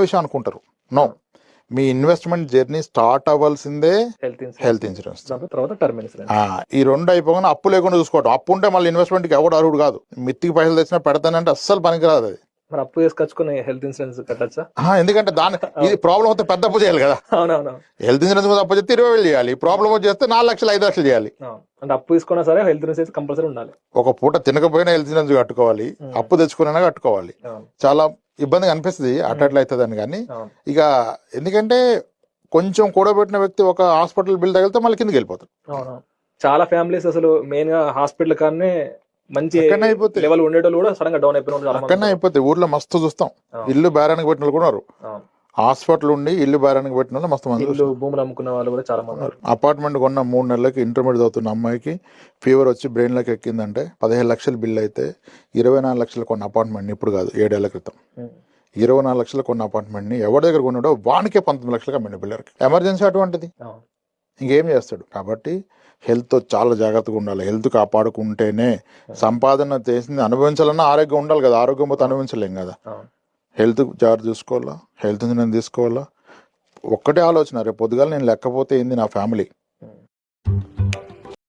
విషయం అనుకుంటారు. నో, మీ investment journey start అవ్వాల్సిందే హెల్త్ ఇన్సూరెన్స్. తర్వాత టర్మ్ ఇన్సూరెన్స్. ఈ రెండు అయిపోగానే అప్పు లేకుండా చూసుకోవడం. అప్పు ఉంటే మళ్ళీ ఇన్వెస్ట్మెంట్కి ఎవడు అర్హుడు కాదు. మిత్తికి పైసలు తెచ్చినా పెడతానంటే అస్సలు పనికిరాదు అది. మరి అప్పు చేసుకొచ్చుకుని హెల్త్ ఇన్సూరెన్స్ కట్టచ్చా? ఎందుకంటే దాని ఇది ప్రాబ్లం వస్తే పెద్ద అప్పు చేయాలి కదా. అవునవును. హెల్త్ ఇన్సూరెన్స్ మీద అప్పు చేస్తే 20,000 చేయాలి. ప్రాబ్లం చేస్తే 4 లక్షలు 5 లక్షలు చేయాలి. అంటే అప్పు తీసుకున్నా సరే హెల్త్ ఇన్సూరెన్స్ కంపల్సరీ ఉండాలి. ఒక పూట తినకపోయినా హెల్త్ ఇన్సూరెన్స్ కట్టుకోవాలి, అప్పు తెచ్చుకున్నా కట్టుకోవాలి. చాలా ఇబ్బందిగా అనిపిస్తుంది అట్లా అవుతుందని. కానీ ఇక ఎందుకంటే కొంచెం కూడబెట్టిన వ్యక్తి ఒక హాస్పిటల్ బిల్ తగిలితే మళ్ళీ కిందకి వెళ్ళిపోతాడు. చాలా ఫ్యామిలీస్ అసలు మెయిన్ గా హాస్పిటల్ కానీ మంచి లెవెల్ ఉండేటోళ్ళు కూడా సడన్ గా డౌన్ అయిపోయిన అక్కడనే అయిపోతాయి. ఊర్లో మస్తు చూస్తాం. ఇల్లు బేరానికి పెట్టిన వాళ్ళు కూడా ఉన్నారు. హాస్పిటల్ ఉండి ఇల్లు బేరానికి పెట్టిన వాళ్ళు మస్తు మంది. భూములు అమ్ముకున్న వాళ్ళు కూడా చాలా మంది ఉన్నారు. అపార్ట్మెంట్ కొన్న 3 నెలలకి ఇంటర్మీడియట్ చదువుతున్న అమ్మాయికి ఫీవర్ వచ్చి బ్రెయిన్ లోకి ఎక్కిందంటే 15 లక్షలు బిల్ అయితే 24 లక్షలు కొన్న అపార్ట్మెంట్ ఇప్పుడు కాదు 7 ఏళ్ల క్రితం 24 లక్షలు కొన్న అపార్ట్మెంట్ ని ఎవరి దగ్గర కొన్నాడో వానికే 19 లక్షలుగా అమ్మిన పిల్లలకి. ఎమర్జెన్సీ అటువంటిది, ఇంకేం చేస్తాడు. కాబట్టి హెల్త్ చాలా జాగ్రత్తగా ఉండాలి. హెల్త్ కాపాడుకుంటేనే సంపాదన చేసింది అనుభవించాలన్నా ఆరోగ్యం ఉండాలి కదా. ఆరోగ్యం పోతే అనుభవించలేం కదా. హెల్త్ జాగ్రత్త చూసుకోవాలా, హెల్త్ ఇన్సూరెన్స్ తీసుకోవాలా. ఒక్కటే ఆలోచన, రేపు పొద్దుగాల నేను లేకపోతే ఏంది నా ఫ్యామిలీ.